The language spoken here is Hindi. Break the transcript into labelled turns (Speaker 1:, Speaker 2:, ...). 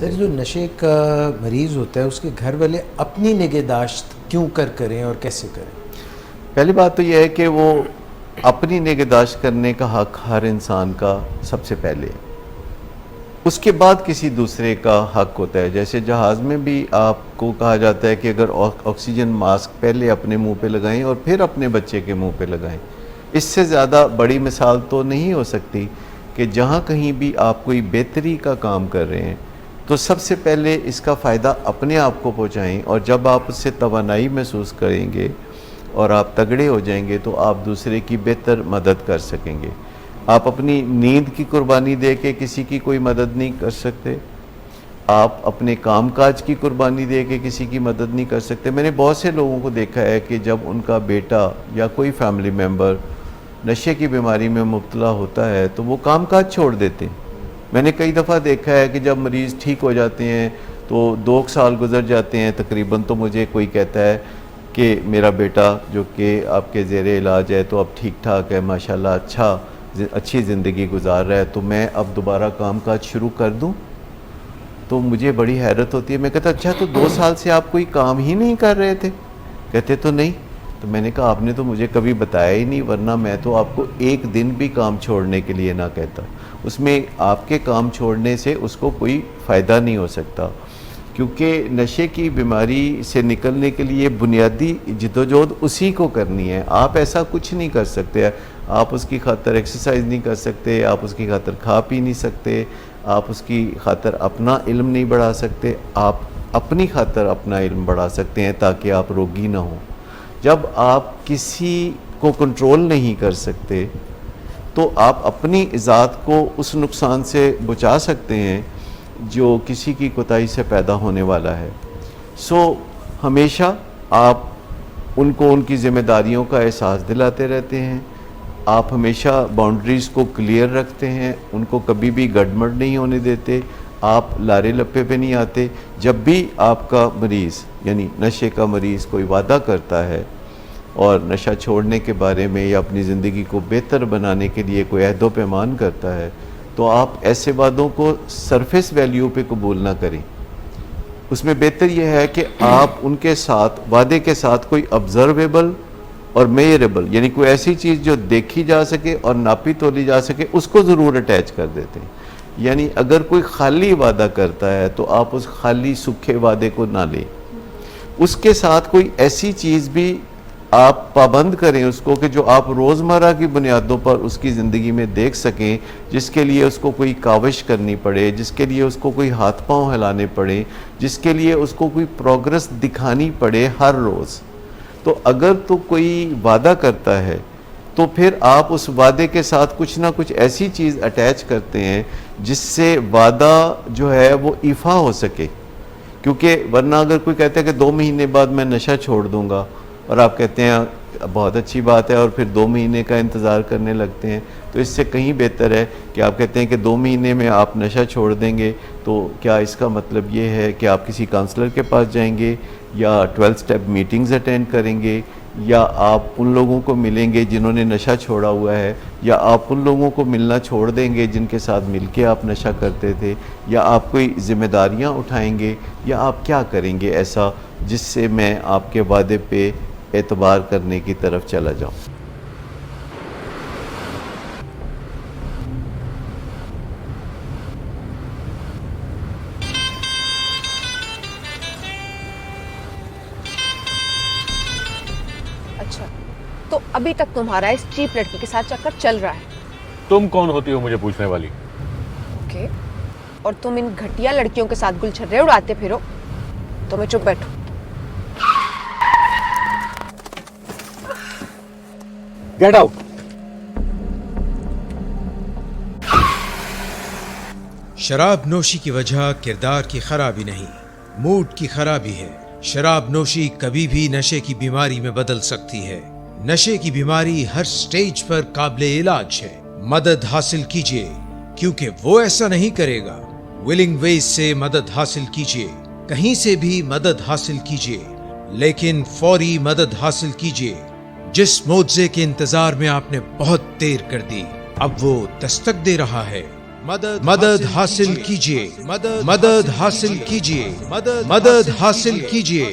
Speaker 1: सर, जो नशे का मरीज़ होता है उसके घर वाले अपनी निगहदाश्त क्यों करें और कैसे करें?
Speaker 2: पहली बात तो यह है कि वो अपनी निगहदाश्त करने का हक हर इंसान का सबसे पहले है। उसके बाद किसी दूसरे का हक होता है। जैसे जहाज़ में भी आपको कहा जाता है कि अगर ऑक्सीजन मास्क पहले अपने मुंह पे लगाएं और फिर अपने बच्चे के मुंह पे लगाएं। इससे ज़्यादा बड़ी मिसाल तो नहीं हो सकती कि जहाँ कहीं भी आप कोई बेहतरी का काम कर रहे हैं तो सबसे पहले इसका फ़ायदा अपने आप को पहुँचाएँ, और जब आप उससे तवानाई महसूस करेंगे और आप तगड़े हो जाएंगे तो आप दूसरे की बेहतर मदद कर सकेंगे। आप अपनी नींद की कुर्बानी दे के किसी की कोई मदद नहीं कर सकते। आप अपने कामकाज की कुर्बानी दे के किसी की मदद नहीं कर सकते। मैंने बहुत से लोगों को देखा है कि जब उनका बेटा या कोई फैमिली मेम्बर नशे की बीमारी में मुब्तला होता है तो वो कामकाज छोड़ देते हैं। मैंने कई दफ़ा देखा है कि जब मरीज़ ठीक हो जाते हैं तो 2 साल गुजर जाते हैं तकरीबन, तो मुझे कोई कहता है कि मेरा बेटा जो कि आपके ज़ेरे इलाज है तो अब ठीक ठाक है, माशाल्लाह अच्छी ज़िंदगी गुजार रहा है, तो मैं अब दोबारा कामकाज शुरू कर दूं। तो मुझे बड़ी हैरत होती है। मैं कहता अच्छा, तो 2 साल से आप कोई काम ही नहीं कर रहे थे? कहते तो नहीं। तो मैंने कहा आपने तो मुझे कभी बताया ही नहीं, वरना मैं तो आपको एक दिन भी काम छोड़ने के लिए ना कहता। उसमें आपके काम छोड़ने से उसको कोई फ़ायदा नहीं हो सकता, क्योंकि नशे की बीमारी से निकलने के लिए बुनियादी जिद्दोजहद उसी को करनी है। आप ऐसा कुछ नहीं कर सकते। आप उसकी खातर एक्सरसाइज नहीं कर सकते, आप उसकी खातर खा पी नहीं सकते, आप उसकी खातर अपना इल्म नहीं बढ़ा सकते। आप अपनी खातर अपना इल्म बढ़ा सकते हैं ताकि आप रोगी ना हो। जब आप किसी को कंट्रोल नहीं कर सकते तो आप अपनी ज़ात को उस नुकसान से बचा सकते हैं जो किसी की कोताही से पैदा होने वाला है। हमेशा आप उनको उनकी ज़िम्मेदारियों का एहसास दिलाते रहते हैं। आप हमेशा बाउंड्रीज़ को क्लियर रखते हैं, उनको कभी भी गड़बड़ नहीं होने देते। आप लारे लप्पे पे नहीं आते। जब भी आपका मरीज़ यानी नशे का मरीज़ कोई वादा करता है और नशा छोड़ने के बारे में या अपनी ज़िंदगी को बेहतर बनाने के लिए कोई अहद व पैमान करता है, तो आप ऐसे वादों को सरफेस वैल्यू पे कबूल ना करें। उसमें बेहतर यह है कि आप उनके साथ वादे के साथ कोई ऑब्जर्वेबल और मेजरेबल यानी कोई ऐसी चीज़ जो देखी जा सके और नापी तोली जा सके उसको ज़रूर अटैच कर देते हैं। यानी अगर कोई खाली वादा करता है तो आप उस खाली सूखे वादे को ना लें। उसके साथ कोई ऐसी चीज़ भी आप पाबंद करें उसको कि जो आप रोज़मर्रा की बुनियादों पर उसकी ज़िंदगी में देख सकें, जिसके लिए उसको कोई काविश करनी पड़े, जिसके लिए उसको कोई हाथ पांव हिलाने पड़े, जिसके लिए उसको कोई प्रोग्रेस दिखानी पड़े हर रोज़। तो अगर तो कोई वादा करता है तो फिर आप उस वादे के साथ कुछ ना कुछ ऐसी चीज़ अटैच करते हैं जिससे वादा जो है वो ईफा हो सके। क्योंकि वरना अगर कोई कहता है कि 2 महीने बाद मैं नशा छोड़ दूंगा और आप कहते हैं बहुत अच्छी बात है और फिर 2 महीने का इंतज़ार करने लगते हैं, तो इससे कहीं बेहतर है कि आप कहते हैं कि 2 महीने में आप नशा छोड़ देंगे। तो क्या इसका मतलब ये है कि आप किसी काउंसलर के पास जाएंगे या 12 स्टेप मीटिंग्स अटेंड करेंगे, या आप उन लोगों को मिलेंगे जिन्होंने नशा छोड़ा हुआ है, या आप उन लोगों को मिलना छोड़ देंगे जिनके साथ मिलके आप नशा करते थे, या आप कोई ज़िम्मेदारियां उठाएंगे, या आप क्या करेंगे ऐसा जिससे मैं आपके वादे पे एतबार करने की तरफ चला जाऊं।
Speaker 3: अच्छा, तो अभी तक तुम्हारा इस चीप लड़की के साथ चक्कर चल रहा है?
Speaker 4: तुम कौन होती हो मुझे पूछने वाली?
Speaker 3: ओके, और तुम इन घटिया लड़कियों के साथ गुलछर्रे उड़ाते फिरो तो मैं चुप बैठूं?
Speaker 4: Get out.
Speaker 5: शराब नोशी की वजह किरदार की खराबी नहीं, मूड की खराबी है। शराब नोशी कभी भी नशे की बीमारी में बदल सकती है। नशे की बीमारी हर स्टेज पर काबिले इलाज है। मदद हासिल कीजिए, क्योंकि वो ऐसा नहीं करेगा। विलिंग वेज से मदद हासिल कीजिए, कहीं से भी मदद हासिल कीजिए, लेकिन फौरी मदद हासिल कीजिए। जिस मुआवजे के इंतजार में आपने बहुत देर कर दी, अब वो दस्तक दे रहा है। मदद हासिल कीजिए, मदद हासिल कीजिए, मदद हासिल कीजिए।